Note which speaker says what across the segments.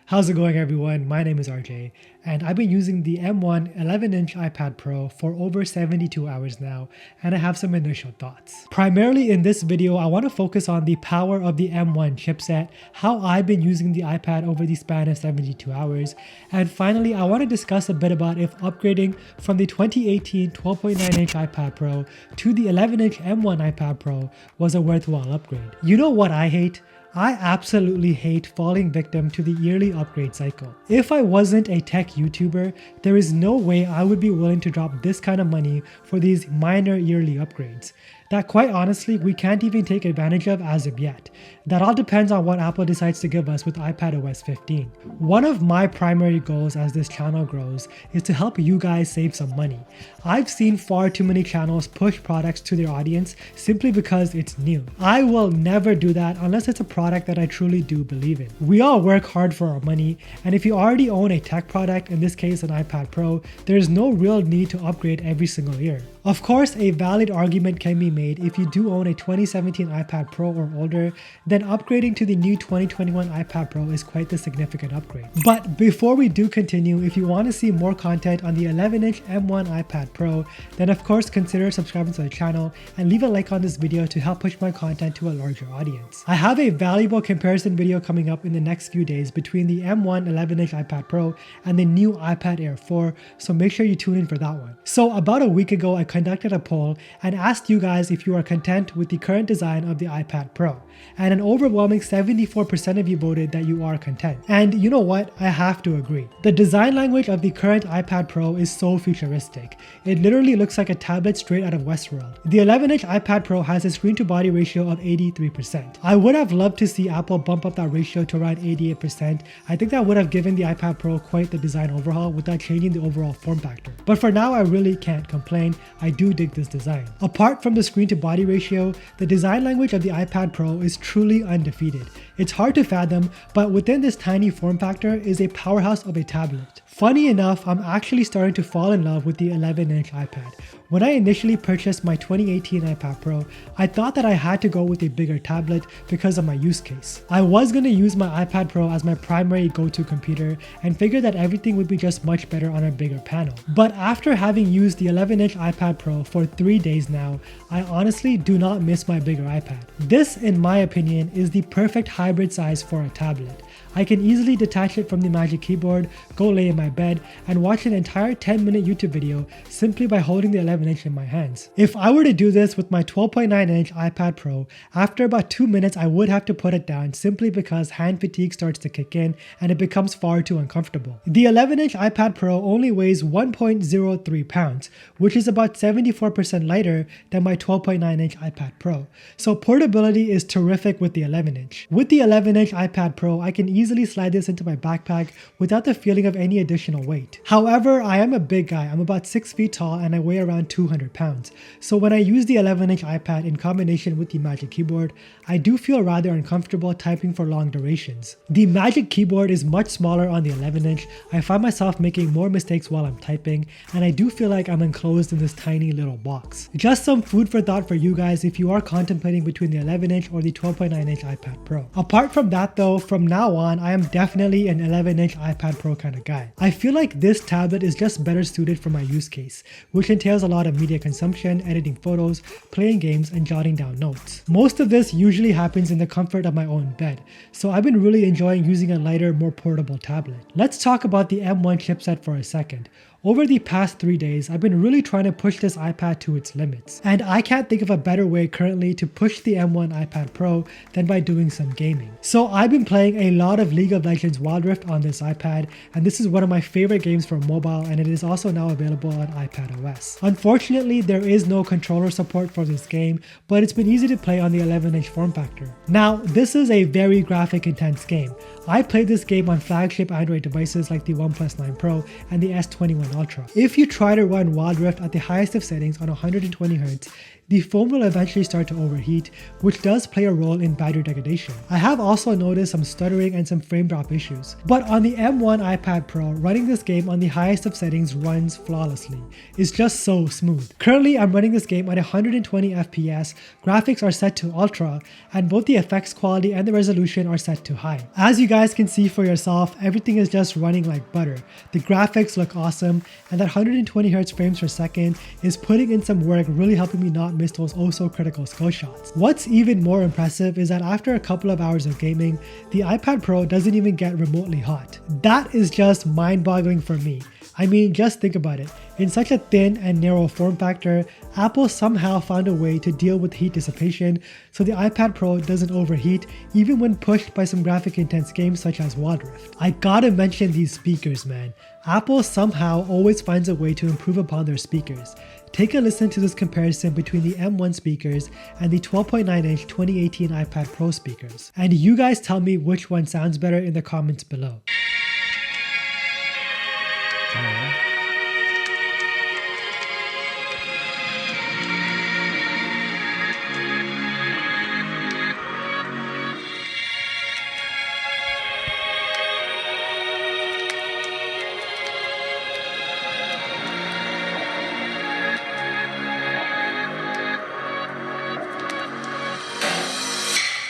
Speaker 1: How's it going, everyone? My name is RJ, and I've been using the M1 11-inch iPad Pro for over 72 hours now, and I have some initial thoughts. Primarily in this video, I want to focus on the power of the M1 chipset, how I've been using the iPad over the span of 72 hours, and finally, I want to discuss a bit about if upgrading from the 2018 12.9-inch iPad Pro to the 11-inch M1 iPad Pro was a worthwhile upgrade. You know what I hate? I absolutely hate falling victim to the yearly upgrade cycle. If I wasn't a tech YouTuber, there is no way I would be willing to drop this kind of money for these minor yearly upgrades that quite honestly we can't even take advantage of as of yet. That all depends on what Apple decides to give us with iPadOS 15. One of my primary goals as this channel grows is to help you guys save some money. I've seen far too many channels push products to their audience simply because it's new. I will never do that unless it's a product that I truly do believe in. We all work hard for our money, and if you already own a tech product, in this case an iPad Pro, there's no real need to upgrade every single year. Of course, a valid argument can be made if you do own a 2017 iPad Pro or older, then upgrading to the new 2021 iPad Pro is quite the significant upgrade. But before we do continue, if you want to see more content on the 11-inch M1 iPad Pro, then of course consider subscribing to the channel and leave a like on this video to help push my content to a larger audience. I have a valuable comparison video coming up in the next few days between the M1 11-inch iPad Pro and the new iPad Air 4, so make sure you tune in for that one. So about a week ago, I conducted a poll and asked you guys if you are content with the current design of the iPad Pro, and an overwhelming 74% of you voted that you are content. And you know what? I have to agree. The design language of the current iPad Pro is so futuristic. It literally looks like a tablet straight out of Westworld. The 11-inch iPad Pro has a screen-to-body ratio of 83%. I would have loved to see Apple bump up that ratio to around 88%. I think that would have given the iPad Pro quite the design overhaul without changing the overall form factor. But for now, I really can't complain. I do dig this design. Apart from the screen-to-body ratio, the design language of the iPad Pro is truly undefeated. It's hard to fathom, but within this tiny form factor is a powerhouse of a tablet. Funny enough, I'm actually starting to fall in love with the 11-inch iPad. When I initially purchased my 2018 iPad Pro, I thought that I had to go with a bigger tablet because of my use case. I was going to use my iPad Pro as my primary go-to computer and figured that everything would be just much better on a bigger panel. But after having used the 11-inch iPad Pro for 3 days now, I honestly do not miss my bigger iPad. This, in my opinion, is the perfect hybrid size for a tablet. I can easily detach it from the Magic Keyboard, go lay in my bed, and watch an entire 10-minute YouTube video simply by holding the 11-inch in my hands. If I were to do this with my 12.9-inch iPad Pro, after about 2 minutes I would have to put it down simply because hand fatigue starts to kick in and it becomes far too uncomfortable. The 11-inch iPad Pro only weighs 1.03 pounds, which is about 74% lighter than my 12.9-inch iPad Pro, so portability is terrific with the 11-inch. With the 11-inch iPad Pro, I can easily slide this into my backpack without the feeling of any additional weight. However, I am a big guy. I'm about 6 feet tall and I weigh around 200 pounds. So when I use the 11-inch iPad in combination with the Magic Keyboard, I do feel rather uncomfortable typing for long durations. The Magic Keyboard is much smaller on the 11-inch. I find myself making more mistakes while I'm typing, and I do feel like I'm enclosed in this tiny little box. Just some food for thought for you guys if you are contemplating between the 11-inch or the 12.9-inch iPad Pro. Apart from that though, from now on, I am definitely an 11-inch iPad Pro kind of guy. I feel like this tablet is just better suited for my use case, which entails a lot of media consumption, editing photos, playing games, and jotting down notes. Most of this usually happens in the comfort of my own bed, so I've been really enjoying using a lighter, more portable tablet. Let's talk about the M1 chipset for a second. Over the past 3 days, I've been really trying to push this iPad to its limits, and I can't think of a better way currently to push the M1 iPad Pro than by doing some gaming. So I've been playing a lot of League of Legends Wild Rift on this iPad, and this is one of my favorite games for mobile, and it is also now available on iPadOS. Unfortunately, there is no controller support for this game, but it's been easy to play on the 11-inch form factor. Now, this is a very graphic intense game. I played this game on flagship Android devices like the OnePlus 9 Pro and the S21 Ultra. If you try to run Wild Rift at the highest of settings on 120Hz, the phone will eventually start to overheat, which does play a role in battery degradation. I have also noticed some stuttering and some frame drop issues, but on the M1 iPad Pro, running this game on the highest of settings runs flawlessly. It's just so smooth. Currently, I'm running this game at 120 FPS, graphics are set to ultra, and both the effects quality and the resolution are set to high. As you guys can see for yourself, everything is just running like butter. The graphics look awesome, and that 120Hz frames per second is putting in some work, really helping me not miss those oh so critical skill shots. What's even more impressive is that after a couple of hours of gaming, the iPad Pro doesn't even get remotely hot. That is just mind-boggling for me. I mean, just think about it. In such a thin and narrow form factor, Apple somehow found a way to deal with heat dissipation so the iPad Pro doesn't overheat even when pushed by some graphic intense games such as Wild Rift. I gotta mention these speakers, man. Apple somehow always finds a way to improve upon their speakers. Take a listen to this comparison between the M1 speakers and the 12.9-inch 2018 iPad Pro speakers. And you guys tell me which one sounds better in the comments below.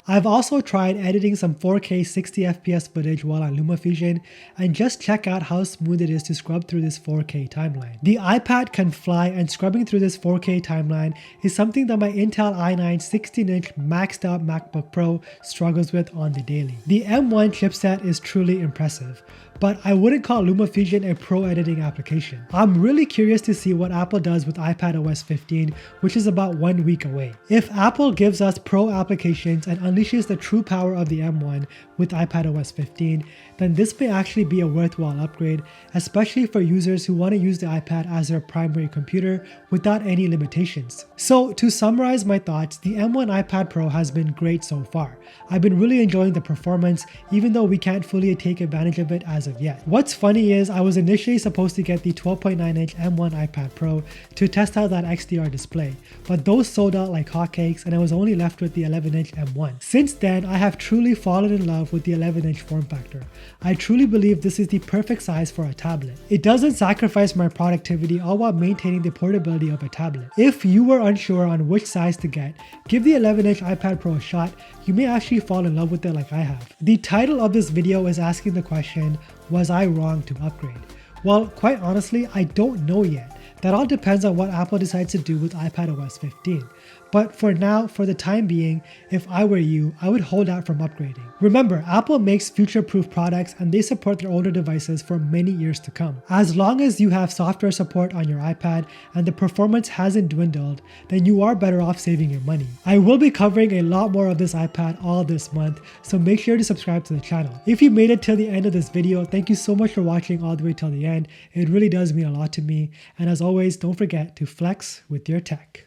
Speaker 1: I've also tried editing some 4K 60 FPS footage while on LumaFusion, and just check out how smooth it is to scrub through this 4K timeline. The iPad can fly, and scrubbing through this 4K timeline is something that my Intel i9 16-inch maxed out MacBook Pro struggles with on the daily. The M1 chipset is truly impressive, but I wouldn't call LumaFusion a pro editing application. I'm really curious to see what Apple does with iPadOS 15, which is about 1 week away. If Apple gives us pro applications and unleashes the true power of the M1 with iPadOS 15, then this may actually be a worthwhile upgrade, especially for users who want to use the iPad as their primary computer without any limitations. So to summarize my thoughts, the M1 iPad Pro has been great so far. I've been really enjoying the performance, even though we can't fully take advantage of it as of yet. What's funny is I was initially supposed to get the 12.9-inch M1 iPad Pro to test out that XDR display, but those sold out like hotcakes and I was only left with the 11-inch M1. Since then, I have truly fallen in love with the 11-inch form factor. I truly believe this is the perfect size for a tablet. It doesn't sacrifice my productivity, all while maintaining the portability of a tablet. If you were unsure on which size to get, give the 11-inch iPad Pro a shot. You may actually fall in love with it like I have. The title of this video is asking the question, was I wrong to upgrade? Well, quite honestly, I don't know yet. That all depends on what Apple decides to do with iPadOS 15. But for now, for the time being, if I were you, I would hold out from upgrading. Remember, Apple makes future-proof products and they support their older devices for many years to come. As long as you have software support on your iPad and the performance hasn't dwindled, then you are better off saving your money. I will be covering a lot more of this iPad all this month, so make sure to subscribe to the channel. If you made it till the end of this video, thank you so much for watching all the way till the end. It really does mean a lot to me. And as always, don't forget to flex with your tech.